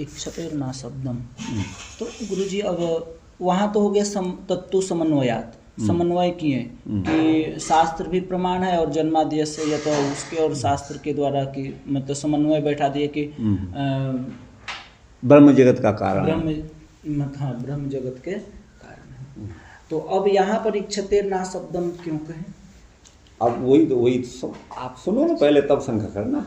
इक्षतेर्न शब्दम। तो गुरुजी अब वहाँ तो हो गया तत्व समन्वयात, समन्वय किए कि शास्त्र भी प्रमाण है और जन्माद्य से या तो उसके और शास्त्र के द्वारा कि मतलब समन्वय बैठा दिए कि ब्रह्म जगत का कारण ब्रह्म जगत के कारण है। तो अब यहाँ पर इक्षतेर्न शब्दम क्यों कहें? अब वही तो आप सुनो ना पहले, तब शंका करना।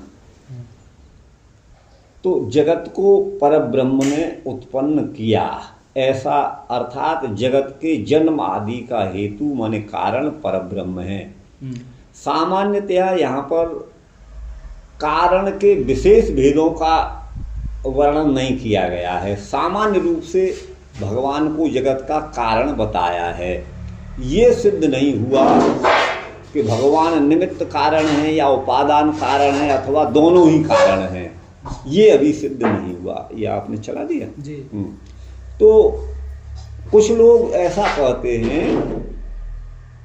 तो जगत को परब्रह्म ने उत्पन्न किया, ऐसा अर्थात जगत के जन्म आदि का हेतु माने कारण परब्रह्म है। सामान्यतया यहाँ पर कारण के विशेष भेदों का वर्णन नहीं किया गया है, सामान्य रूप से भगवान को जगत का कारण बताया है। ये सिद्ध नहीं हुआ कि भगवान निमित्त कारण है या उपादान कारण है अथवा दोनों ही कारण हैं, ये अभी सिद्ध नहीं हुआ। ये आपने चला दिया जी। तो कुछ लोग ऐसा कहते हैं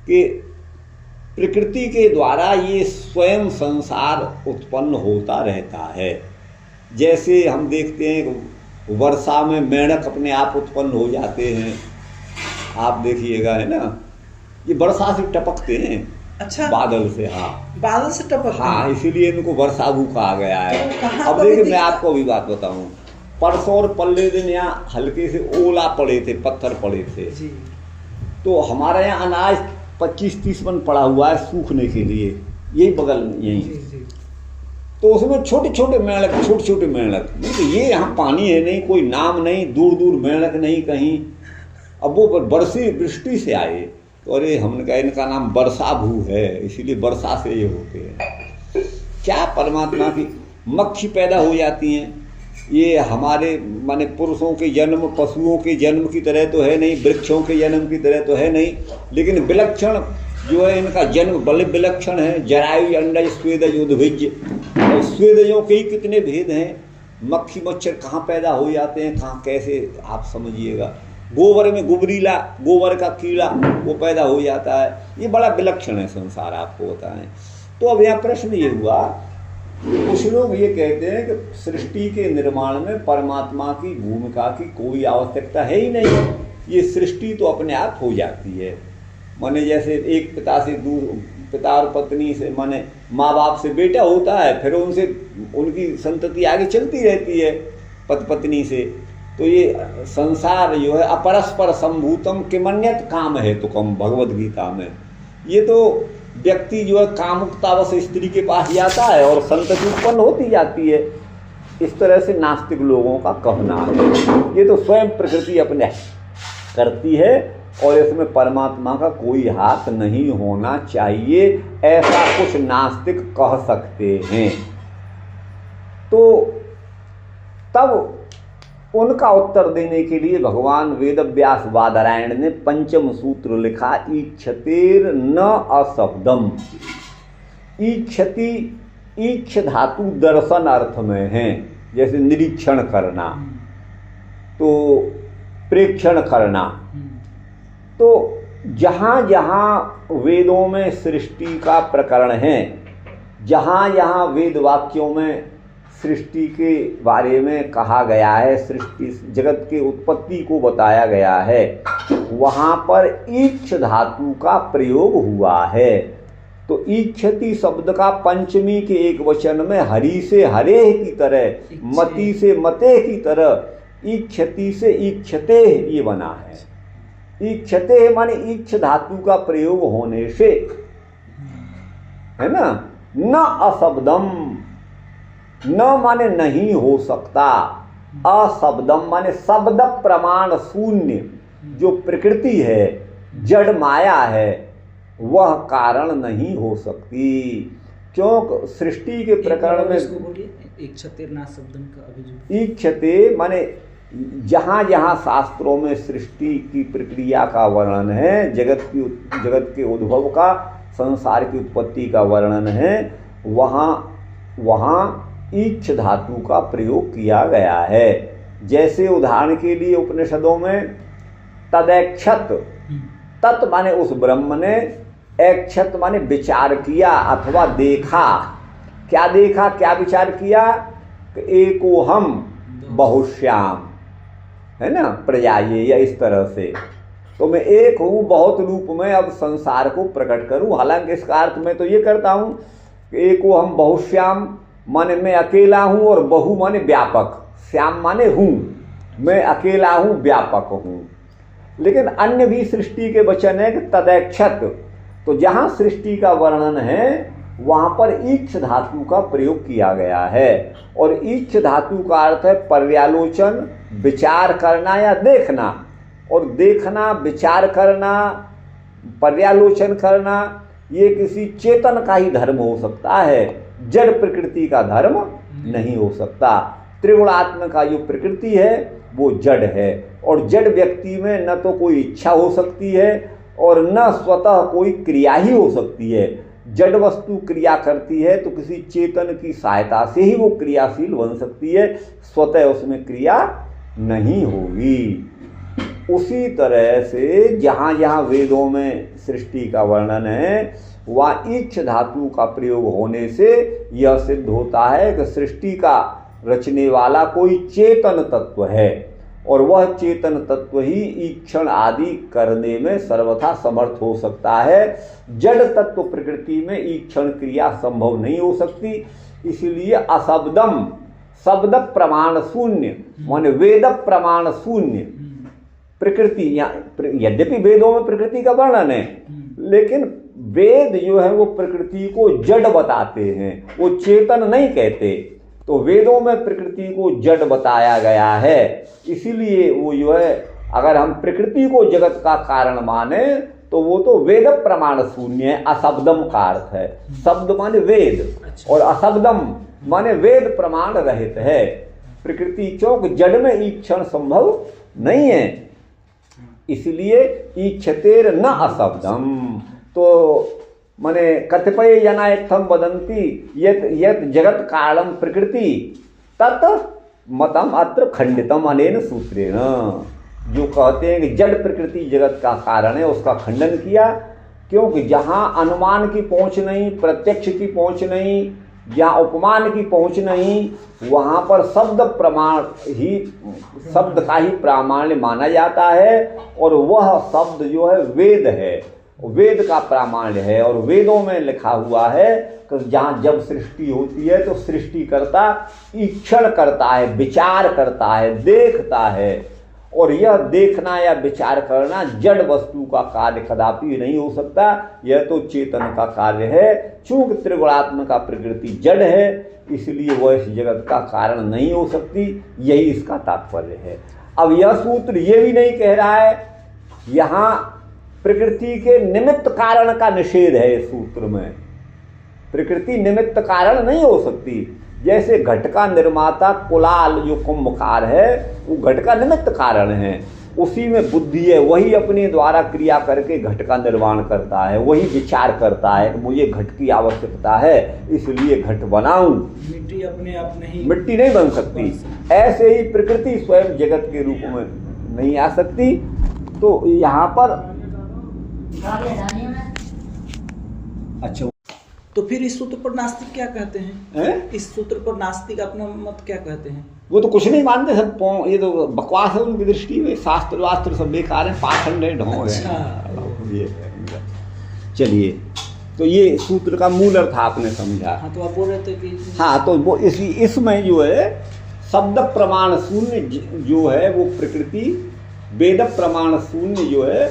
कि प्रकृति के द्वारा ये स्वयं संसार उत्पन्न होता रहता है। जैसे हम देखते हैं वर्षा में मेंढक अपने आप उत्पन्न हो जाते हैं, आप देखिएगा, है ना, ये वर्षा से टपकते हैं। अच्छा, बादल से, हाँ, बादल से टपकते, हाँ, इसीलिए इनको वर्षाभू कहा गया है। तो अब देखिए मैं आपको अभी बात बताऊं, परसों और पल्ले दिन यहाँ हल्के से ओला पड़े थे, पत्थर पड़े थे जी। तो हमारे यहाँ अनाज 25-30 मन पड़ा हुआ है सूखने के लिए, यही बगल में यही जी। तो उसमें छोटे छोटे मेंढक, तो ये यहाँ पानी है नहीं, कोई नाम नहीं, दूर दूर मेंढक नहीं कहीं। अब वो बरसी वृष्टि से आए तो अरे हमने कहा इनका नाम वर्षाभू है, इसीलिए वर्षा से ये होते हैं। क्या परमात्मा की मक्खी पैदा हो जाती हैं, ये हमारे माने पुरुषों के जन्म, पशुओं के जन्म की तरह तो है नहीं, वृक्षों के जन्म की तरह तो है नहीं, लेकिन विलक्षण जो है इनका जन्म बड़े विलक्षण है। जरायु, अंडज, स्वेदज, उद्भिज, और स्वेदजों के ही कितने भेद हैं। मक्खी मच्छर कहाँ पैदा हो जाते हैं, कहाँ कैसे, आप समझिएगा। गोबर में गुबरीला, गोबर का कीड़ा वो पैदा हो जाता है। ये बड़ा विलक्षण है संसार, आपको बताएं। तो अब यहाँ प्रश्न ये हुआ, कुछ लोग ये कहते हैं कि सृष्टि के निर्माण में परमात्मा की भूमिका की कोई आवश्यकता है ही नहीं, ये सृष्टि तो अपने आप हो जाती है। माने जैसे एक पिता और पत्नी से, माने माँ बाप से बेटा होता है, फिर उनसे उनकी संतति आगे चलती रहती है पत्नी से। तो ये संसार जो है अपरस्पर संभूतम किमन्यत काम है तो कम, भगवद गीता में। ये तो व्यक्ति जो है कामुकतावश स्त्री के पास जाता है और संतति उत्पन्न होती जाती है, इस तरह से नास्तिक लोगों का कहना है। ये तो स्वयं प्रकृति अपने करती है और इसमें परमात्मा का कोई हाथ नहीं होना चाहिए, ऐसा कुछ नास्तिक कह सकते हैं। तो तब उनका उत्तर देने के लिए भगवान वेदव्यास बादरायण ने पंचम सूत्र लिखा, ईक्षतेर न अशब्दम। ईक्षति, ईक्ष धातु दर्शन अर्थ में है, जैसे निरीक्षण करना, तो प्रेक्षण करना। तो जहाँ जहाँ वेदों में सृष्टि का प्रकरण है, जहाँ जहाँ वेद वाक्यों में सृष्टि के बारे में कहा गया है, सृष्टि जगत के उत्पत्ति को बताया गया है, वहाँ पर ईक्ष धातु का प्रयोग हुआ है। तो ईक्षति शब्द का पंचमी के एक वचन में हरि से हरे की तरह, मति से मते की तरह, ईक्षति से ईक्षते ये बना है। ईक्षते माने ईक्ष धातु का प्रयोग होने से, है ना। न अशब्दम, न माने नहीं हो सकता, अशब्दम माने शब्द प्रमाण शून्य, जो प्रकृति है, जड़ माया है, वह कारण नहीं हो सकती। क्योंकि सृष्टि के प्रकरण में ईक्षते माने जहाँ जहाँ शास्त्रों में सृष्टि की प्रक्रिया का वर्णन है, जगत के उद्भव का, संसार की उत्पत्ति का वर्णन है, वहाँ ईक्ष धातु का प्रयोग किया गया है। जैसे उदाहरण के लिए उपनिषदों में तदैक्षत, तत् माने उस ब्रह्म ने, ऐक्षत माने विचार किया अथवा देखा। क्या देखा, क्या विचार किया? एको हम बहुश्याम, है ना, प्रजाये, या इस तरह से। तो मैं एक हूँ बहुत रूप में अब संसार को प्रकट करूँ। हालांकि इसका अर्थ मैं तो ये करता हूँ कि एक को हम बहुश्याम माने मैं अकेला हूँ, और बहु माने व्यापक, श्याम माने हूँ, मैं अकेला हूँ, व्यापक हूँ। लेकिन अन्य भी सृष्टि के वचन है कि तदैक्षत, तो जहाँ सृष्टि का वर्णन है वहाँ पर ईक्ष धातु का प्रयोग किया गया है। और ईक्ष धातु का अर्थ है पर्यालोचन, विचार करना या देखना। और देखना, विचार करना, पर्यालोचन करना, ये किसी चेतन का ही धर्म हो सकता है, जड़ प्रकृति का धर्म नहीं हो सकता। त्रिगुणात्मक का जो प्रकृति है वो जड़ है, और जड़ व्यक्ति में न तो कोई इच्छा हो सकती है और न स्वतः कोई क्रिया ही हो सकती है। जड़ वस्तु क्रिया करती है तो किसी चेतन की सहायता से ही वो क्रियाशील बन सकती है, स्वतः उसमें क्रिया नहीं होगी। उसी तरह से जहाँ जहाँ वेदों में सृष्टि का वर्णन है वहाँ ईक्ष धातु का प्रयोग होने से यह सिद्ध होता है कि सृष्टि का रचने वाला कोई चेतन तत्व है, और वह चेतन तत्व ही ईक्षण आदि करने में सर्वथा समर्थ हो सकता है। जड़ तत्व प्रकृति में ईक्षण क्रिया संभव नहीं हो सकती। इसलिए अशब्दम, शब्द प्रमाण शून्य माने वेद प्रमाण शून्य प्रकृति, यद्यपि वेदों में प्रकृति का वर्णन है, लेकिन वेद जो है वो प्रकृति को जड़ बताते हैं, वो चेतन नहीं कहते। तो वेदों में प्रकृति को जड़ बताया गया है, इसीलिए वो जो है अगर हम प्रकृति को जगत का कारण माने तो वो तो वेद प्रमाण शून्य है, अशब्दम का अर्थ है। शब्द माने वेद और अशब्दम माने वेद प्रमाण रहित है। प्रकृति चौक जड़ में ईक्षण संभव नहीं है, इसलिए ईक्षतेर न अशब्दम। तो माने कतिपय जना इत्थम वदन्ति यत् यत् जगत कारणम प्रकृति तत् मतम अत्र खंडितम अनेन सूत्रेण। जो कहते हैं कि जड़ प्रकृति जगत का कारण है, उसका खंडन किया, क्योंकि जहाँ अनुमान की पहुँच नहीं, प्रत्यक्ष की पहुँच नहीं, जहाँ उपमान की पहुँच नहीं, वहाँ पर शब्द प्रमाण ही, शब्द का ही प्रामाण्य माना जाता है, और वह शब्द जो है वेद है, वेद का प्रामाण्य है। और वेदों में लिखा हुआ है कि जहाँ जब सृष्टि होती है तो सृष्टिकर्ता ईक्षण करता है, विचार करता है, देखता है, और यह देखना या विचार करना जड़ वस्तु का कार्य कदापि नहीं हो सकता, यह तो चेतन का कार्य है। चूंकि त्रिगुणात्मक का प्रकृति जड़ है, इसलिए वह इस जगत का कारण नहीं हो सकती, यही इसका तात्पर्य है। अब यह सूत्र ये भी नहीं कह रहा है, यहाँ प्रकृति के निमित्त कारण का निषेध है। इस सूत्र में प्रकृति निमित्त कारण नहीं हो सकती। जैसे घट का निर्माता कुलाल जो कुंभकार है वो घट का निमित्त कारण है, उसी में बुद्धि है, वही अपने द्वारा क्रिया करके घट का निर्माण करता है, वही विचार करता है कि मुझे घट की आवश्यकता है इसलिए घट बनाऊं। मिट्टी अपने आप नहीं, मिट्टी नहीं बन सकती। ऐसे ही प्रकृति स्वयं जगत के रूप में नहीं आ सकती। तो यहाँ पर अच्छा, तो फिर इस सूत्र पर नास्तिक क्या कहते हैं? इस सूत्र पर नास्तिक अपना मत क्या कहते हैं? वो तो कुछ नहीं मानते, सब ये तो बकवास है उनकी दृष्टि में, शास्त्र वास्त्र सब बेकार है, पाखंड है, ढोंग है। चलिए, तो ये सूत्र का मूल अर्थ आपने समझा। हाँ, तो आप बोल रहे थे कि हाँ, तो वो इसमें जो है शब्द प्रमाण शून्य जो है वो प्रकृति वेद प्रमाण शून्य जो है,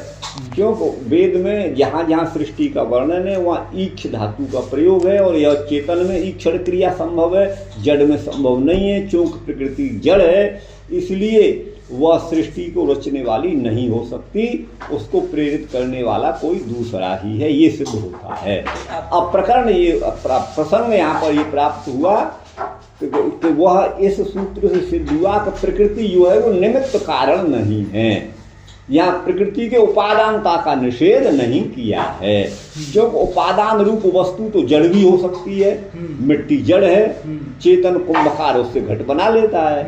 क्योंकि वेद में जहाँ जहाँ सृष्टि का वर्णन है वहाँ ईक्ष धातु का प्रयोग है, और यह चेतन में ईक्षण क्रिया संभव है, जड़ में संभव नहीं है। चूंकि प्रकृति जड़ है, इसलिए वह सृष्टि को रचने वाली नहीं हो सकती, उसको प्रेरित करने वाला कोई दूसरा ही है, ये सिद्ध होता है। अब प्रकरण ये प्रसंग यहाँ पर ये प्राप्त हुआ कि वह इस सूत्र से सिद्ध हुआ कि प्रकृति जो है वो निमित्त कारण नहीं है। यहाँ प्रकृति के उपादानता का निषेध नहीं किया है, क्योंकि उपादान रूप वस्तु तो जड़ भी हो सकती है, मिट्टी जड़ है, चेतन कुंभकार उससे घट बना लेता है।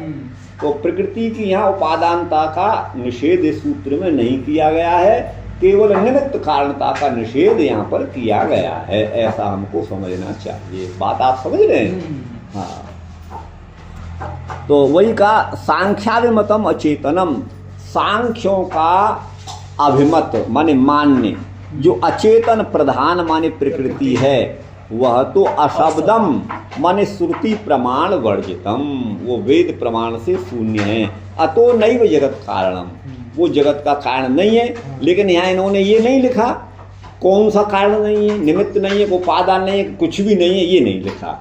तो प्रकृति की यहाँ उपादानता का निषेध इस सूत्र में नहीं किया गया है, केवल निमित्त कारणता का निषेध यहाँ पर किया गया है, ऐसा हमको समझना चाहिए। बात आप समझ रहे हैं? हाँ। तो वही का सांख्याभिमतम अचेतनम, सांख्यों का अभिमत माने मान्य जो अचेतन प्रधान माने प्रकृति है, वह तो अशब्दम माने श्रुति प्रमाण वर्जितम, वो वेद प्रमाण से शून्य है। अतो नैव जगत कारणम, वो जगत का कारण नहीं है। लेकिन यहाँ इन्होंने ये नहीं लिखा कौन सा कारण नहीं है, निमित्त नहीं है, उपादान नहीं है, कुछ भी नहीं है, ये नहीं लिखा।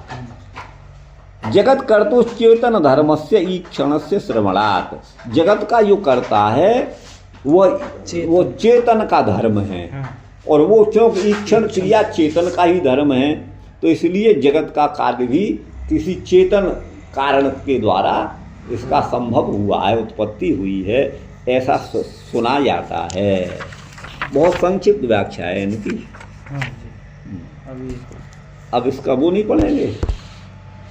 जगत कर्तु चेतन धर्म से ईक्षण से श्रवणात्, जगत का जो करता है वो चेतन का धर्म है। और वो क्योंकि ईक्षण क्रिया चेतन का ही धर्म है, तो इसलिए जगत का कार्य भी किसी चेतन कारण के द्वारा इसका संभव हुआ है, उत्पत्ति हुई है, ऐसा सुना जाता है। बहुत संक्षिप्त व्याख्या है इनकी। अब इसका वो नहीं पढ़ेंगे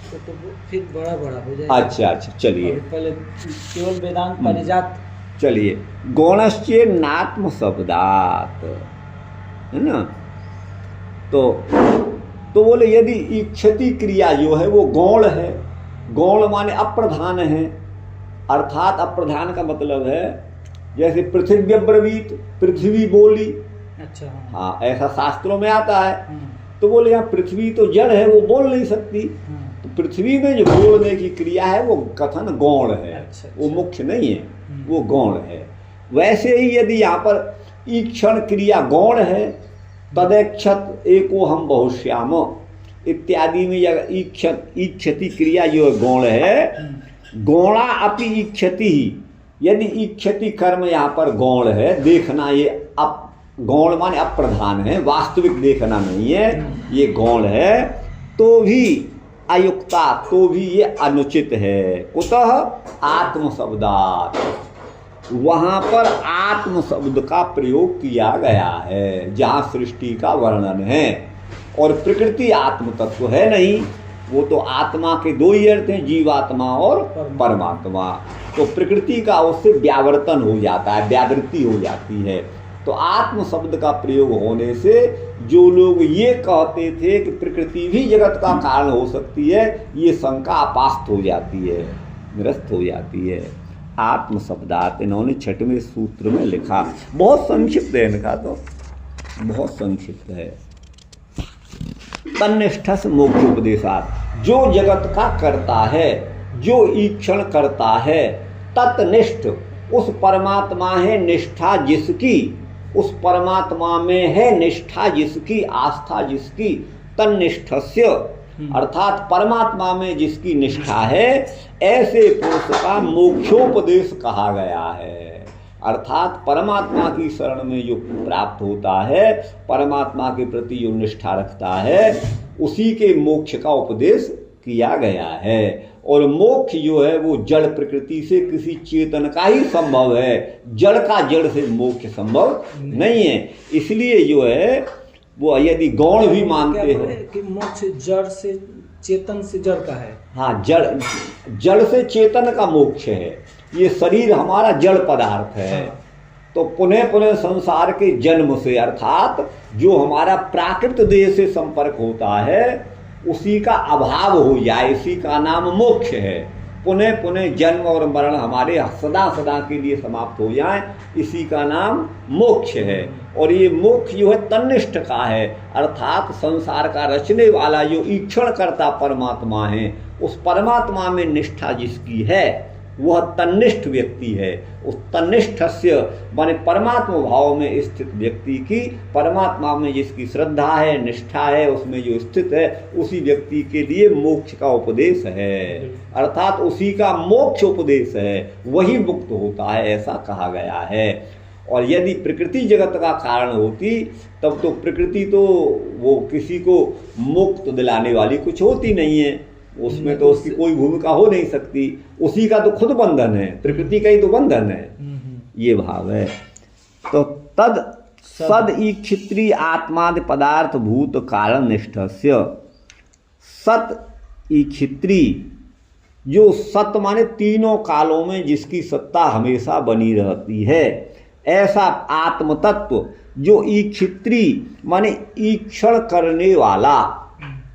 तो फिर बड़ा हो जाएगा। अच्छा, चलिए पहले केवल वेदांत परिजात। चलिए, गौणश्चे नात्म शब्दात, है ना। तो बोले यदि इच्छति क्रिया जो है वो गौण है, गौण माने अप्रधान है, अर्थात अप्रधान का मतलब है जैसे पृथ्वी अब्रवीत, पृथ्वी बोली। अच्छा, हाँ, ऐसा शास्त्रों में आता है। तो बोले यहाँ पृथ्वी तो जड़ है, वो बोल नहीं सकती, तो पृथ्वी में जो बोलने की क्रिया है वो कथन गौण है। अच्छा। वो मुख्य नहीं है, वो गौण है। वैसे ही यदि यहाँ पर ईक्षण क्रिया गौण है, तदैक्षत एको हम बहुश्याम इत्यादि में ईक्षति क्रिया जो गौण है, गौणा अपि ईक्षति ही, यदि ईक्षति कर्म यहाँ पर गौण है, देखना ये गौण माने अप्रधान है, वास्तविक देखना नहीं है, ये गौण है, तो भी अयुक्ता, तो भी ये अनुचित है। कुतः आत्म शब्दात्, वहाँ पर आत्म शब्द का प्रयोग किया गया है जहाँ सृष्टि का वर्णन है, और प्रकृति आत्म तत्व है नहीं, वो तो आत्मा के दो ही अर्थ हैं, जीवात्मा और परमात्मा। तो प्रकृति का उससे व्यावर्तन हो जाता है, व्यावृत्ति हो जाती है। तो आत्म शब्द का प्रयोग होने से जो लोग ये कहते थे कि प्रकृति भी जगत का कारण हो सकती है, ये शंका अपास्त हो जाती है, निरस्त हो जाती है। आत्म शब्दात इन्होंने 6वें सूत्र में लिखा, बहुत संक्षिप्त है इनका, तो बहुत संक्षिप्त है। तन्निष्ठस मोक्षोपदेशात, जो जगत का करता है, जो ईक्षण करता है, तत्निष्ठ, उस परमात्मा है निष्ठा जिसकी, उस परमात्मा में है निष्ठा जिसकी, आस्था जिसकी, तन्निष्ठस्य अर्थात परमात्मा में जिसकी निष्ठा है, ऐसे पुरुष का मोक्षोपदेश कहा गया है। अर्थात परमात्मा की शरण में जो प्राप्त होता है, परमात्मा के प्रति जो निष्ठा रखता है, उसी के मोक्ष का उपदेश किया गया है। और मोक्ष जो है वो जड़ प्रकृति से किसी चेतन का ही संभव है, जड़ का जड़ से मोक्ष संभव नहीं है। इसलिए जो है वो यदि गौण भी मानते हैं कि मोक्ष जड़ से चेतन से जड़ का है। हाँ, जड़ से चेतन का मोक्ष है। ये शरीर हमारा जड़ पदार्थ है। हाँ। तो पुनः पुनः संसार के जन्म से, अर्थात जो हमारा प्राकृत देह से संपर्क होता है, उसी का अभाव हो जाए, इसी का नाम मोक्ष है। पुनः पुनः जन्म और मरण हमारे सदा सदा के लिए समाप्त हो जाए, इसी का नाम मोक्ष है। और ये मोक्ष जो है तन्निष्ठ का है, अर्थात संसार का रचने वाला जो ईक्षण करता परमात्मा है, उस परमात्मा में निष्ठा जिसकी है वह तन्निष्ठ व्यक्ति है। उस तन्निष्ठस्य माने परमात्मा भाव में स्थित व्यक्ति की, परमात्मा में जिसकी श्रद्धा है, निष्ठा है, उसमें जो स्थित है, उसी व्यक्ति के लिए मोक्ष का उपदेश है, अर्थात उसी का मोक्ष उपदेश है, वही मुक्त होता है, ऐसा कहा गया है। और यदि प्रकृति जगत का कारण होती, तब तो प्रकृति तो वो किसी को मुक्त दिलाने वाली कुछ होती नहीं है, उसमें तो उसकी कोई भूमिका हो नहीं सकती, उसी का तो खुद बंधन है, प्रकृति का ही तो बंधन है, ये भाव है। तो तद सद ईक्षित्री आत्मादि पदार्थ भूत कारण निष्ठस्य, सत ईक्षित्री जो सत माने तीनों कालों में जिसकी सत्ता हमेशा बनी रहती है, ऐसा आत्म तत्व जो ईक्षित्री माने ईक्षण करने वाला,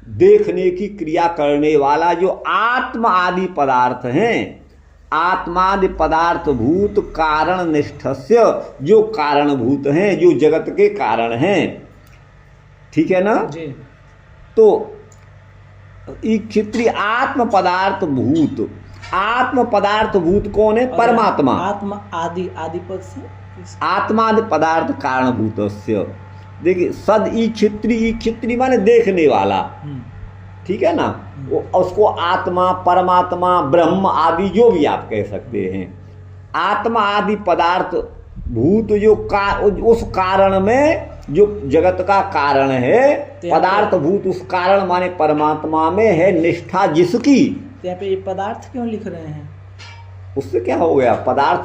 देखने की क्रिया करने वाला जो आत्म आदि पदार्थ हैं, आत्मादि पदार्थ भूत कारण निष्ठस्य, जो कारणभूत हैं, जो जगत के कारण हैं, ठीक है ना जी। तो इक्षित्री आत्म पदार्थ भूत, आत्म पदार्थ भूत कौन है? परमात्मा। आत्मा आदि, आदि पद से आत्मादि पदार्थ कारणभूतस्य। देखिए सद इक्षित्री, इक्षित्री माने देखने वाला, ठीक है ना, उसको आत्मा, परमात्मा, ब्रह्म आदि जो भी आप कह सकते हैं। आत्मा आदि पदार्थ भूत जो उस कारण में जो जगत का कारण है, पदार्थ भूत उस कारण माने परमात्मा में है निष्ठा जिसकी। यहाँ पे ये पदार्थ क्यों लिख रहे हैं? उससे क्या हो गया? पदार्थ,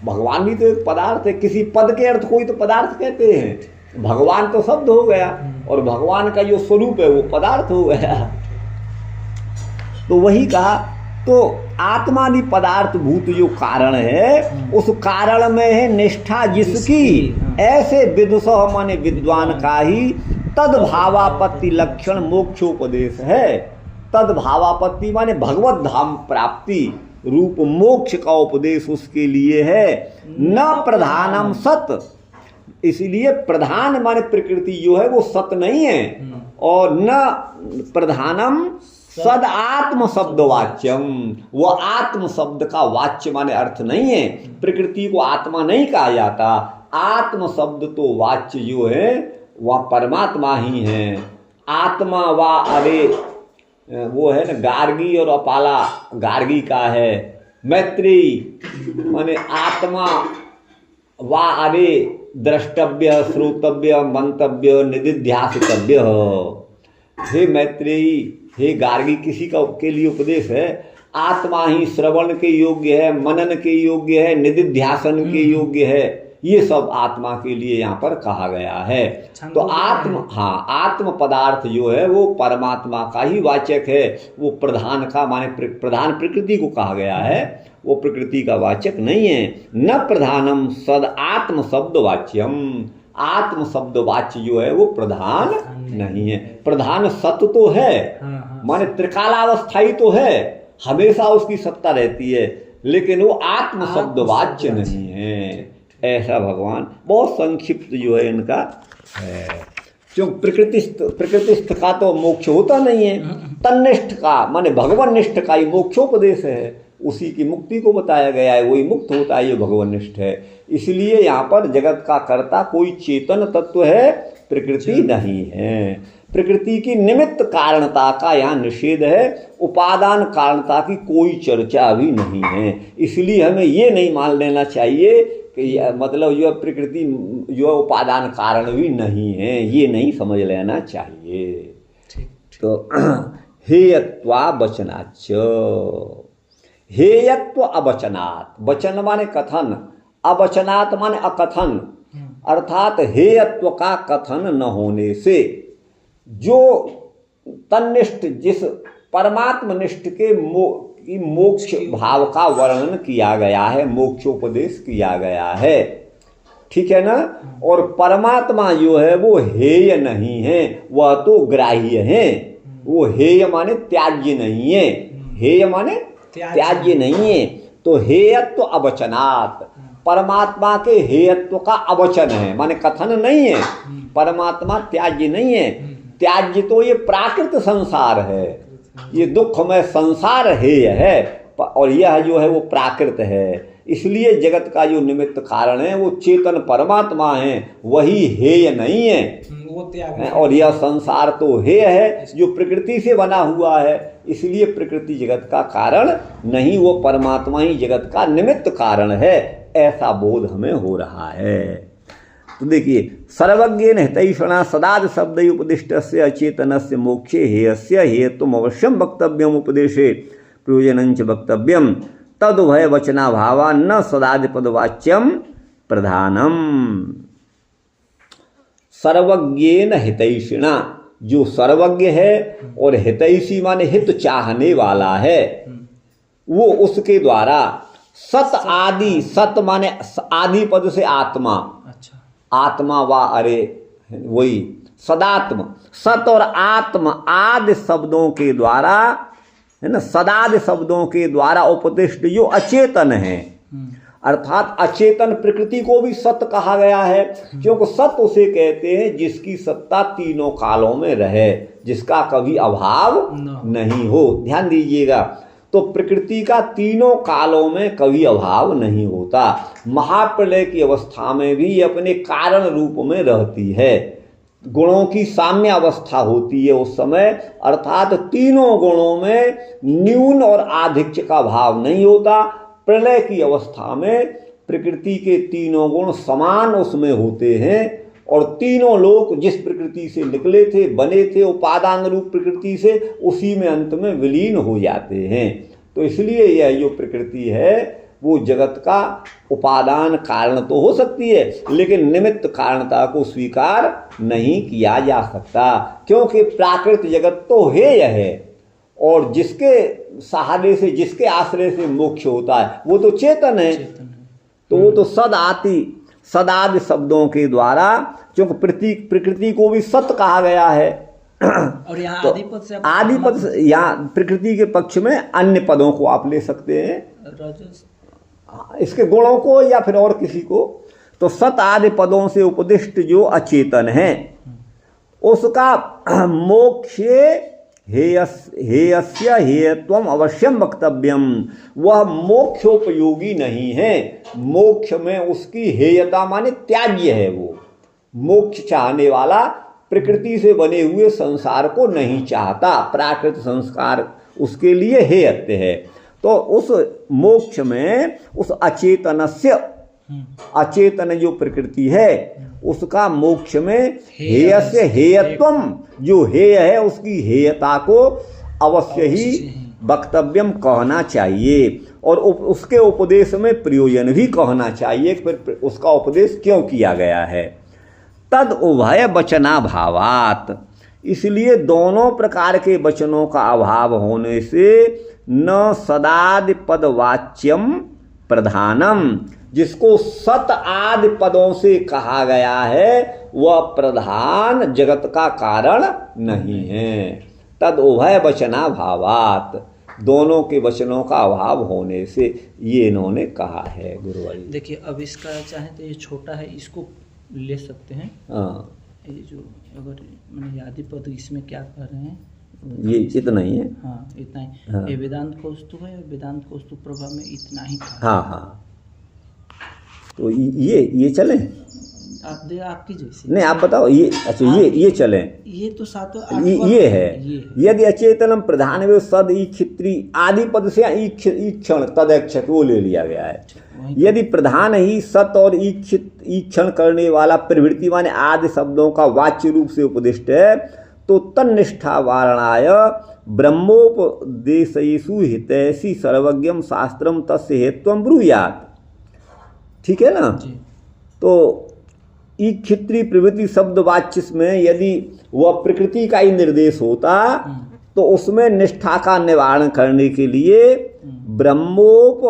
भगवान भी तो एक पदार्थ है, किसी पद के अर्थ कोई तो पदार्थ कहते हैं। भगवान तो शब्द हो गया और भगवान का जो स्वरूप है वो पदार्थ हो गया। तो वही कहा, तो आत्मादि पदार्थ भूत जो कारण है उस कारण में है निष्ठा जिसकी, ऐसे विदुषः माने विद्वान का ही तद भावापत्ति लक्षण मोक्षोपदेश है। तद भावापत्ति माने भगवत धाम प्राप्ति रूप मोक्ष का उपदेश उसके लिए है। न प्रधानम सत, इसलिए प्रधान माने प्रकृति जो है वो सत नहीं है, और न प्रधानम सद आत्म शब्द वाच्यम, वो आत्म शब्द का वाच्य माने अर्थ नहीं है। प्रकृति को आत्मा नहीं कहा जाता, आत्म शब्द तो वाच्य जो है वह परमात्मा ही है। आत्मा वा अरे वो है ना, गार्गी और अपाला गार्गी का है। मैत्रेयी माने आत्मा वा अरे द्रष्टव्य, श्रोतव्य, मंतव्य, निदिध्यासितव्य। हे मैत्रेयी, हे गार्गी, किसी का के लिए उपदेश है। आत्मा ही श्रवण के योग्य है, मनन के योग्य है, निदिध्यासन के योग्य है। ये सब आत्मा के लिए यहाँ पर कहा गया है। तो आत्म, हाँ, आत्म पदार्थ जो है वो परमात्मा का ही वाचक है। वो प्रधान का माने प्रधान प्रकृति को कहा गया है, वो प्रकृति का वाचक नहीं है। न प्रधानम सद आत्म शब्द वाच्यम, आत्म शब्द वाच्य जो है वो प्रधान नहीं है। प्रधान सत्य तो है, माने त्रिकालावस्थाई तो है, हमेशा उसकी सत्ता रहती है, लेकिन वो आत्म शब्द वाच्य नहीं है। ऐसा भगवान बहुत संक्षिप्त जो है इनका है। क्योंकि प्रकृतिस्थ का तो मोक्ष होता नहीं है, तन्निष्ठ का माने भगवान निष्ठ का ही मोक्षोपदेश है। उसी की मुक्ति को बताया गया है, वही मुक्त होता है, ये भगवानिष्ठ है। इसलिए यहाँ पर जगत का कर्ता कोई चेतन तत्व है, प्रकृति नहीं है। प्रकृति की निमित्त कारणता का यहाँ निषेध है, उपादान कारणता की कोई चर्चा भी नहीं है। इसलिए हमें ये नहीं मान लेना चाहिए कि मतलब जो प्रकृति जो उपादान कारण भी नहीं है, ये नहीं समझ लेना चाहिए। तो हेयत्वा वचनाच, हेयत्व अवचनात्, वचन माने कथन, अवचनात् माने अकथन, अर्थात हेयत्व का कथन न होने से जो तन्निष्ठ, जिस परमात्मनिष्ठ के मोक्ष भाव का वर्णन किया गया है, मोक्षोपदेश किया गया है, ठीक है ना। और परमात्मा जो है वो हेय नहीं है, वह तो ग्राह्य है। वो हेय माने त्याज्य नहीं है, हेय माने त्याज्य नहीं है। तो हेयत्व अवचनात्, परमात्मा के हेयत्व का अवचन है, माने कथन नहीं है। परमात्मा त्याज्य नहीं है, त्याज्य तो ये प्राकृत संसार है, ये दुखमय संसार हेय है, और यह जो है वो प्राकृत है। इसलिए जगत का जो निमित्त कारण है वो चेतन परमात्मा है, वही हेय नहीं है, वो त्याग है। और यह संसार तो हेय है जो प्रकृति से बना हुआ है, इसलिए प्रकृति जगत का कारण नहीं, वो परमात्मा ही जगत का निमित्त कारण है। ऐसा बोध हमें हो रहा है। तो देखिए, सर्वज्ञेन हितैषणा सदाद शब्द उपदिष्टस्य अचेतनस्य मोक्षे हेयस्य हेतुम अवश्यम वक्तव्यम उपदेशे प्रयोजनंच वक्तव्यम तदुभय वचना भावा न सदादिपदवाच्यम प्रधानम। सर्वज्ञेन हितैषिणा, जो सर्वज्ञ है और हितैषी माने हित चाहने वाला है, वो उसके द्वारा सत आदि, सत माने आदि पद से आत्मा, आत्मा वा अरे वही सदात्म, सत और आत्म आदि शब्दों के द्वारा, है ना, सदादि शब्दों के द्वारा उपदिष्ट जो अचेतन है, अर्थात अचेतन प्रकृति को भी सत कहा गया है, क्योंकि सत उसे कहते हैं जिसकी सत्ता तीनों कालों में रहे, जिसका कभी अभाव नहीं हो। ध्यान दीजिएगा, तो प्रकृति का तीनों कालों में कभी अभाव नहीं होता। महाप्रलय की अवस्था में भी ये अपने कारण रूप में रहती है, गुणों की साम्य अवस्था होती है उस समय, अर्थात तीनों गुणों में न्यून और आधिक्य का भाव नहीं होता। प्रलय की अवस्था में प्रकृति के तीनों गुण समान उसमें होते हैं और तीनों लोग जिस प्रकृति से निकले थे, बने थे उपादान रूप प्रकृति से, उसी में अंत में विलीन हो जाते हैं। तो इसलिए यह जो प्रकृति है वो जगत का उपादान कारण तो हो सकती है, लेकिन निमित्त कारणता को स्वीकार नहीं किया जा सकता, क्योंकि प्राकृत जगत तो हेय है और जिसके सहारे से, जिसके आश्रय से मोक्ष होता है वो तो चेतन है। तो वो तो सदादि शब्दों के द्वारा, क्योंकि प्रकृति को भी सत कहा गया है। और यहाँ तो आदि पद से यहाँ प्रकृति के पक्ष में अन्य पदों को आप ले सकते हैं, इसके गुणों को या फिर और किसी को। तो सत आदि पदों से उपदिष्ट जो अचेतन है उसका मोक्ष हेयस्य हेयत्वम अवश्यम वक्तव्यम, वह मोक्षोपयोगी नहीं है। मोक्ष में उसकी हेयता माने त्याज्य है। वो मोक्ष चाहने वाला प्रकृति से बने हुए संसार को नहीं चाहता, प्राकृत संस्कार उसके लिए हेयत्य है। तो उस मोक्ष में उस अचेतनस्य, अचेतन जो प्रकृति है उसका मोक्ष में हेयस्य हेयत्वम, जो हेय है उसकी हेयता को अवश्य ही वक्तव्यम कहना चाहिए, और उसके उपदेश में प्रयोजन भी कहना चाहिए, फिर उसका उपदेश क्यों किया गया है। तद उभय वचनाभावात, इसलिए दोनों प्रकार के वचनों का अभाव होने से न सदादि पद वाच्यम प्रधानम, जिसको सत आदि पदों से कहा गया है वह प्रधान जगत का कारण नहीं है। तद उभय वचनाभावात, दोनों के वचनों का अभाव होने से ये इन्होंने कहा है। गुरुवारी देखिए, अब इसका चाहे तो ये छोटा है, इसको ले सकते हैं। हाँ, ये जो अगर मैंने आदि पद इसमें क्या कह रहे हैं, ये इतना ही है। हाँ, इतना ही। हाँ। ये वेदांत कौस्तुभ है, वेदांत कौस्तुभ प्रभा में इतना ही था। हाँ हाँ, तो ये चले, आप दे आपकी जैसे। नहीं, आप बताओ ये। अच्छा, ये चले, ये तो सातों ये है। यदि अचेतनम प्रधान वे सद ईक्षित्री आदि पद से ईक्षण तदक्षक वो ले लिया गया है। यदि प्रधान ही सत और ईक्षण करने वाला प्रवृत्ति माने आदि शब्दों का वाच्य रूप से उपदिष्ट है, तो तन्निष्ठा वारणाय ब्रह्मोपदेशेषु हितैषी सर्वज्ञम शास्त्रम तस्य हेत्वम ब्रूयात्। ठीक है ना। तो ईक्षित्री प्रवृत्ति शब्द वाच्य में यदि वह प्रकृति का ही निर्देश होता तो उसमें निष्ठा का निवारण करने के लिए ब्रह्मोप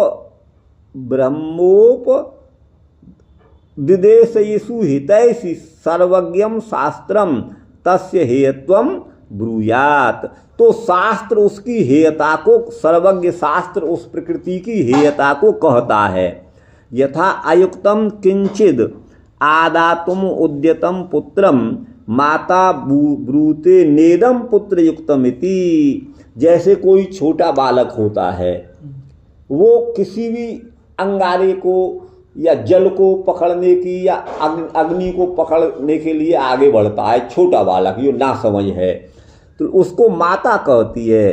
विदेशेषु हितैषी सर्वज्ञम शास्त्रम तस्य हेयत्वम ब्रूयात्। तो शास्त्र उसकी हेयता को, सर्वज्ञ शास्त्र उस प्रकृति की हेयता को कहता है। यथा अयुक्तम किंचिद आदातुम उद्यतम पुत्रम माता ब्रूते नेदम पुत्र युक्तमिति। जैसे कोई छोटा बालक होता है, वो किसी भी अंगारे को या जल को पकड़ने की या अग्नि को पकड़ने के लिए आगे बढ़ता है, छोटा बालक जो ना समझ है, तो उसको माता कहती है।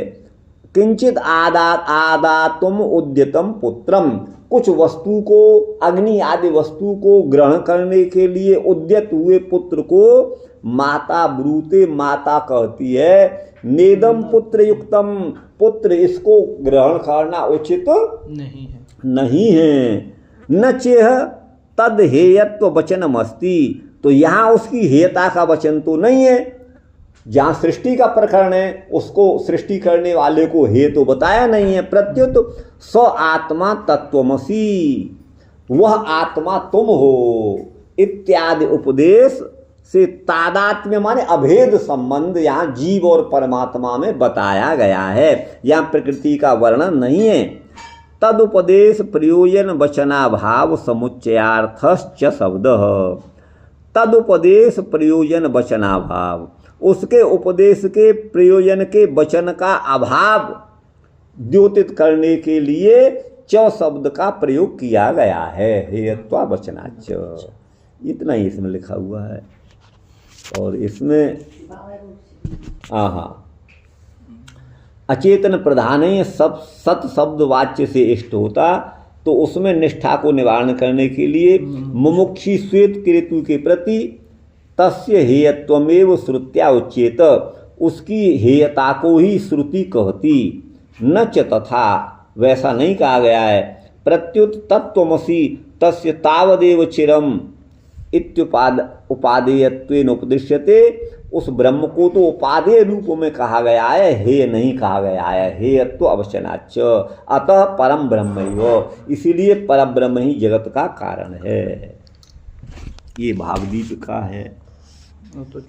किंचित आदातुम उद्यतम पुत्रम, कुछ वस्तु को, अग्नि आदि वस्तु को ग्रहण करने के लिए उद्यत हुए पुत्र को माता ब्रूते, माता कहती है। नेदम पुत्र युक्तम, पुत्र इसको ग्रहण करना उचित नहीं है। न चेह तद हेयत्व वचनम अस्ति, तो यहाँ उसकी हेयता का वचन तो नहीं है। जहाँ सृष्टि का प्रकरण है उसको सृष्टि करने वाले को हे तो बताया नहीं है। प्रत्युत स आत्मा तत्वमसि, वह आत्मा तुम हो इत्यादि उपदेश से तादात्म्य माने अभेद संबंध यहाँ जीव और परमात्मा में बताया गया है। यहाँ प्रकृति का वर्णन नहीं है। तदुपदेश प्रयोजन वचनाभाव समुच्चयार्थश्च शब्द। तदुपदेश प्रयोजन वचनाभाव, उसके उपदेश के प्रयोजन के वचन का अभाव द्योतित करने के लिए च शब्द का प्रयोग किया गया है। हेयत्वा वचनाच, इतना ही इसमें लिखा हुआ है। और इसमें अचेतन प्रधान सब सत शब्द वाच्य से इष्ट होता, तो उसमें निष्ठा को निवारण करने के लिए मुमुक्षी श्वेत केतु के प्रति तस्य हेयत्वमेव श्रुत्या उच्येत, उसकी हेयता को ही श्रुति कहती। न च तथा, वैसा नहीं कहा गया है। प्रत्युत तत्त्वमसि तस्य तावदेव चिरम उपादेयत्वेन उपदिश्यते, उस ब्रह्म को तो उपादेय रूप में कहा गया है, हे नहीं कहा गया है। हेयत्व अवचनाच, अतः परम ब्रह्म, इसीलिए परम ब्रह्म ही जगत का कारण है। ये भावदीप का है। तो